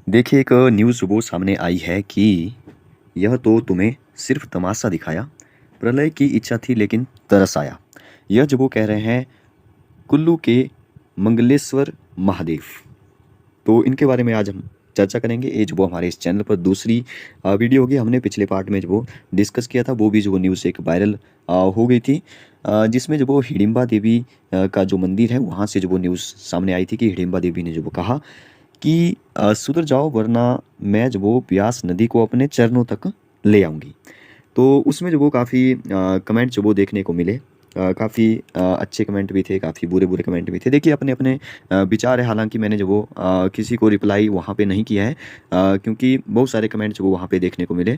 देखिए, एक न्यूज़ वो सामने आई है कि यह तो तुम्हें सिर्फ तमाशा दिखाया, प्रलय की इच्छा थी लेकिन तरस आया। यह जो वो कह रहे हैं कुल्लू के मंगलेश्वर महादेव। तो इनके बारे में आज हम चर्चा करेंगे। ये जो वो हमारे इस चैनल पर दूसरी वीडियो होगी। हमने पिछले पार्ट में जो वो डिस्कस किया था, वो भी जो वो न्यूज़ एक वायरल हो गई थी, जिसमें जो वो हिडिंबा देवी का जो मंदिर है वहाँ से जो वो न्यूज़ सामने आई थी कि हिडिंबा देवी ने जो वो कहा कि सुधर जाओ वरना मैं जो वो ब्यास नदी को अपने चरणों तक ले आऊँगी। तो उसमें जो वो काफ़ी कमेंट जो वो देखने को मिले। काफ़ी अच्छे कमेंट भी थे, काफ़ी बुरे-बुरे कमेंट भी थे। देखिए, अपने-अपने विचार है। हालाँकि मैंने जो वो किसी को रिप्लाई वहाँ पे नहीं किया है, क्योंकि बहुत सारे कमेंट जो वो वहाँ पे देखने को मिले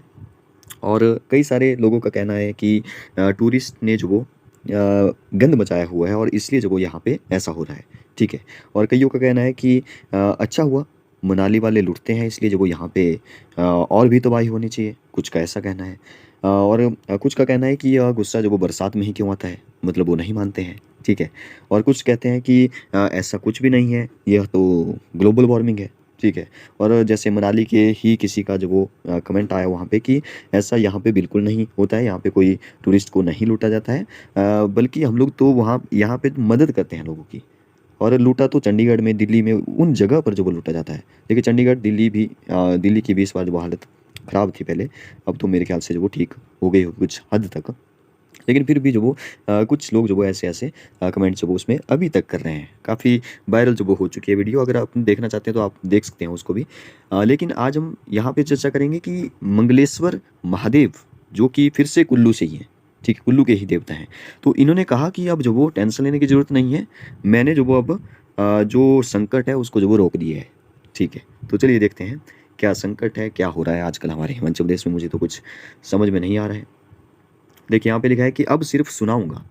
और कई सारे लोगों का कहना है कि टूरिस्ट ने जो वो गंद मचाया हुआ है और इसलिए जो वो यहाँ पे ऐसा हो रहा है, ठीक है। और कइयों का कहना है कि अच्छा हुआ मनाली वाले लुटते हैं इसलिए जो वो यहाँ पे और भी तबाही होनी चाहिए, कुछ का ऐसा कहना है। और कुछ का कहना है कि यह गुस्सा जो वो बरसात में ही क्यों आता है, मतलब वो नहीं मानते हैं, ठीक है। और कुछ कहते हैं कि ऐसा कुछ भी नहीं है, यह तो ग्लोबल वार्मिंग है, ठीक है। और जैसे मनाली के ही किसी का जो वो कमेंट आया वहाँ पे कि ऐसा यहाँ पे बिल्कुल नहीं होता है, यहाँ पे कोई टूरिस्ट को नहीं लूटा जाता है, बल्कि हम लोग तो वहाँ यहाँ पे मदद करते हैं लोगों की। और लूटा तो चंडीगढ़ में, दिल्ली में, उन जगह पर जो वो लूटा जाता है। देखिए, चंडीगढ़, दिल्ली भी दिल्ली की भी इस बार जो हालत ख़राब थी पहले, अब तो मेरे ख्याल से जो वो ठीक हो गई हो कुछ हद तक। लेकिन फिर भी जो वो कुछ लोग जो वो ऐसे-ऐसे कमेंट जो वो उसमें अभी तक कर रहे हैं। काफ़ी वायरल जो वो हो चुकी है वीडियो, अगर आप देखना चाहते हैं तो आप देख सकते हैं उसको भी। लेकिन आज हम यहाँ पे चर्चा करेंगे कि मंगलेश्वर महादेव, जो कि फिर से कुल्लू से ही हैं, ठीक है, कुल्लू के ही देवता हैं। तो इन्होंने कहा कि अब जो वो टेंशन लेने की ज़रूरत नहीं है, मैंने जो वो अब जो संकट है उसको जो वो रोक दिया है, ठीक है। तो चलिए देखते हैं क्या संकट है, क्या हो रहा है आजकल हमारे हिमाचल प्रदेश में, मुझे तो कुछ समझ में नहीं आ रहा है। देखिए, यहाँ पे लिखा है कि अब सिर्फ सुनाऊँगा।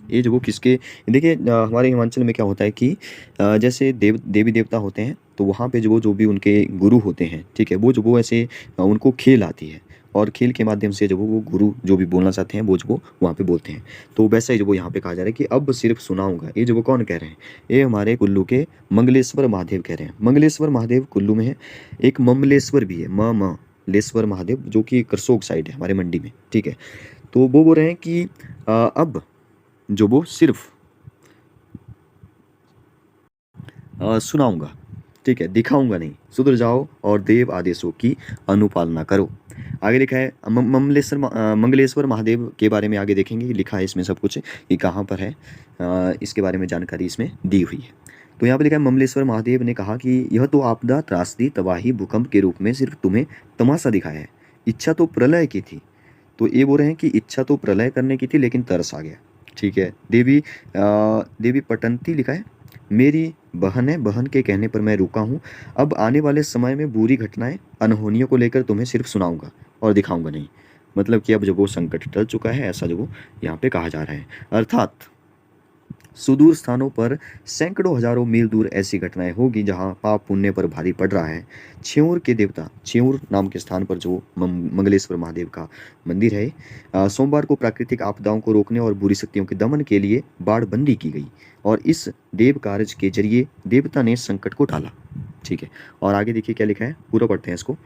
ये जो वो किसके, देखिए हमारे हिमाचल में क्या होता है कि जैसे देवी देवता होते हैं, तो वहाँ पे जो भी उनके गुरु होते हैं, ठीक है, वो जो वो ऐसे उनको खेल आती है और खेल के माध्यम से जो वो गुरु जो भी बोलना चाहते हैं वो जो वो वहाँ पे बोलते हैं। तो वैसा ही जो वो यहाँ पे कहा जा रहा है कि अब सिर्फ सुनाऊँगा। ये जो वो कौन कह रहे हैं? ये हमारे कुल्लू के मंगलेश्वर महादेव कह रहे हैं। मंगलेश्वर महादेव कुल्लू में है। एक ममलेश्वर भी है, लेश्वर महादेव, जो कि करसोग साइड है हमारे मंडी में, ठीक है। तो वो बोल रहे हैं कि अब जो वो सिर्फ सुनाऊँगा, ठीक है, दिखाऊँगा नहीं। सुधर जाओ और देव आदेशों की अनुपालना करो। आगे लिखा है मंगलेश्वर महादेव के बारे में आगे देखेंगे, लिखा है इसमें सब कुछ कि कहाँ पर है। इसके बारे में जानकारी इसमें दी हुई है। तो यहाँ पे लिखा है ममलेश्वर महादेव ने कहा कि यह तो आपदा, त्रासदी, तबाही, भूकंप के रूप में सिर्फ तुम्हें तमाशा दिखाया है। इच्छा तो प्रलय की थी। तो ये बोल रहे हैं कि इच्छा तो प्रलय करने की थी लेकिन तरस आ गया, ठीक है। देवी पटंती लिखा है, मेरी बहन है, बहन के कहने पर मैं रुका हूँ। अब आने वाले समय में बुरी घटनाएं, अनहोनियों को लेकर तुम्हें सिर्फ सुनाऊंगा और दिखाऊंगा नहीं। मतलब कि अब जो वो संकट टल चुका है, ऐसा जो वो यहाँ पे कहा जा रहा है। अर्थात सुदूर स्थानों पर सैकड़ों हजारों मील दूर ऐसी घटनाएं होगी जहां पाप पुण्य पर भारी पड़ रहा है। छेऊर के देवता, छेऊर नाम के स्थान पर जो मंगलेश्वर महादेव का मंदिर है, सोमवार को प्राकृतिक आपदाओं को रोकने और बुरी शक्तियों के दमन के लिए बाड़बंदी की गई और इस देव कार्य के जरिए देवता ने संकट को टाला, ठीक है। और आगे देखिए क्या लिखा है, पूरा पढ़ते हैं इसको।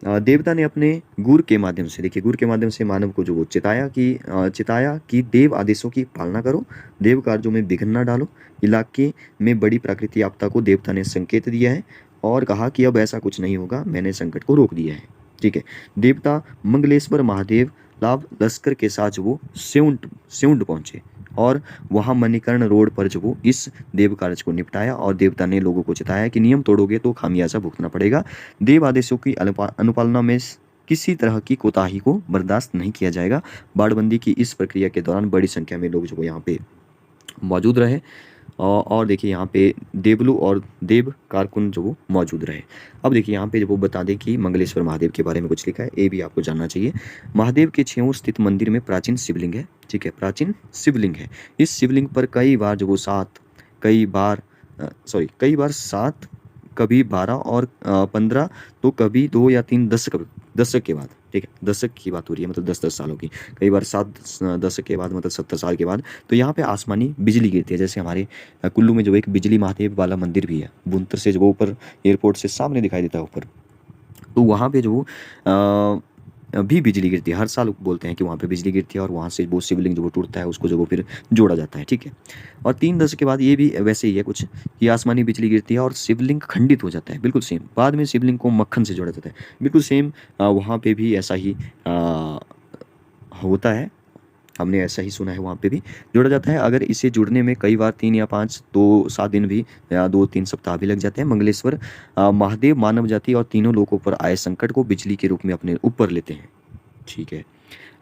देवता ने अपने गुर के माध्यम से, देखिए गुर के माध्यम से मानव को जो वो चिताया कि देव आदेशों की पालना करो, देव कार्यों में विघ्न न डालो। इलाके में बड़ी प्राकृतिक आपदा को देवता ने संकेत दिया है और कहा कि अब ऐसा कुछ नहीं होगा, मैंने संकट को रोक दिया है, ठीक है। देवता मंगलेश्वर महादेव लाभ लश्कर के साथ वो सेउंड पहुंचे और वहां मणिकर्ण रोड पर जो वो इस देव कार्य को निपटाया और देवता ने लोगों को चिताया कि नियम तोड़ोगे तो खामियाजा भुगतना पड़ेगा। देव आदेशों की अनुपालना में किसी तरह की कोताही को बर्दाश्त नहीं किया जाएगा। बाड़बंदी की इस प्रक्रिया के दौरान बड़ी संख्या में लोग जो वो यहाँ पे मौजूद रहे और देखिए यहाँ पे देवलु और देव कारकुन जो वो मौजूद रहे। अब देखिए यहाँ पे जो वो बता दें कि मंगलेश्वर महादेव के बारे में कुछ लिखा है, ये भी आपको जानना चाहिए। महादेव के छेऊर स्थित मंदिर में प्राचीन शिवलिंग है, ठीक है, प्राचीन शिवलिंग है। इस शिवलिंग पर कई बार जो वो कई बार 7, कभी 12 और 15, तो कभी 2 या 3 दशक दशक के बाद, ठीक है, दशक की बात हो रही है, मतलब 10-10 सालों की, कई बार 7 दशक के बाद, मतलब 70 साल के बाद, तो यहाँ पे आसमानी बिजली गिरती है। जैसे हमारे कुल्लू में जो एक बिजली महादेव वाला मंदिर भी है, बुनतर से जो वो ऊपर एयरपोर्ट से सामने दिखाई देता है ऊपर, तो वहाँ पे जो भी बिजली गिरती है, हर साल बोलते हैं कि वहाँ पे बिजली गिरती है, और वहाँ से वो शिवलिंग जो वो टूटता है उसको जो वो फिर जोड़ा जाता है, ठीक है। और 3 दशक के बाद ये भी वैसे ही है कुछ, कि आसमानी बिजली गिरती है और शिवलिंग खंडित हो जाता है, बिल्कुल सेम। बाद में शिवलिंग को मक्खन से जोड़ा जाता है, बिल्कुल सेम। वहाँ पे भी ऐसा ही होता है, हमने ऐसा ही सुना है, वहाँ पे भी जोड़ा जाता है। अगर इसे जुड़ने में कई बार 3 या 5, 2-7 दिन भी, या 2-3 सप्ताह भी लग जाते हैं। मंगलेश्वर महादेव मानव जाति और तीनों लोगों पर आए संकट को बिजली के रूप में अपने ऊपर लेते हैं, ठीक है।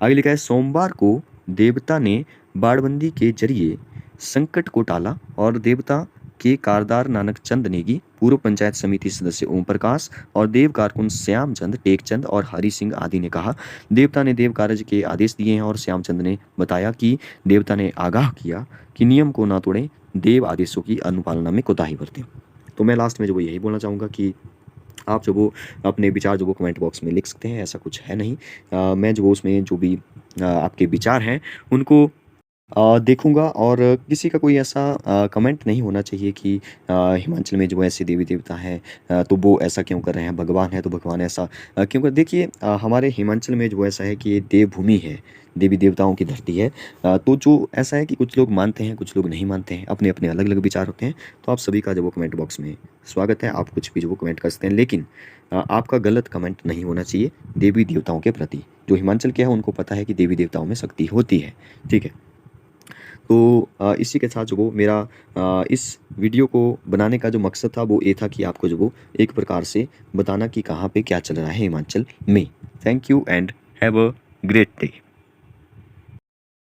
आगे लिखा है, सोमवार को देवता ने बाड़बंदी के जरिए संकट को टाला, और देवता के कारदार नानक चंद नेगी, पूर्व पंचायत समिति सदस्य ओम प्रकाश और देव कारकुन श्यामचंद, टेकचंद और हरि सिंह आदि ने कहा, देवता ने देव कार्य के आदेश दिए हैं, और श्यामचंद ने बताया कि देवता ने आगाह किया कि नियम को ना तोड़ें, देव आदेशों की अनुपालना में कोताही बरतें। तो मैं लास्ट में जो वो यही बोलना चाहूँगा कि आप जो वो अपने विचार जो वो कमेंट बॉक्स में लिख सकते हैं, ऐसा कुछ है नहीं। मैं जो वो उसमें जो भी आपके विचार हैं उनको देखूँगा, और किसी का कोई ऐसा कमेंट नहीं होना चाहिए कि हिमाचल में जो ऐसे देवी देवता हैं, तो वो ऐसा क्यों कर रहे हैं, भगवान है तो भगवान ऐसा क्यों कर। देखिए हमारे हिमाचल में जो ऐसा है कि ये देवभूमि है, देवी देवताओं की धरती है। तो जो ऐसा है कि कुछ लोग मानते हैं, कुछ लोग नहीं मानते हैं, अपने अपने अलग अलग विचार होते हैं। तो आप सभी का जो वो कमेंट बॉक्स में स्वागत है, आप कुछ भी जो वो कमेंट कर सकते हैं, लेकिन आपका गलत कमेंट नहीं होना चाहिए देवी देवताओं के प्रति। जो हिमाचल के हैं उनको पता है कि देवी देवताओं में शक्ति होती है, ठीक है। तो इसी के साथ जो वो मेरा इस वीडियो को बनाने का जो मकसद था वो ये था कि आपको जो वो एक प्रकार से बताना कि कहाँ पे क्या चल रहा है हिमाचल में। Thank you and have a great day.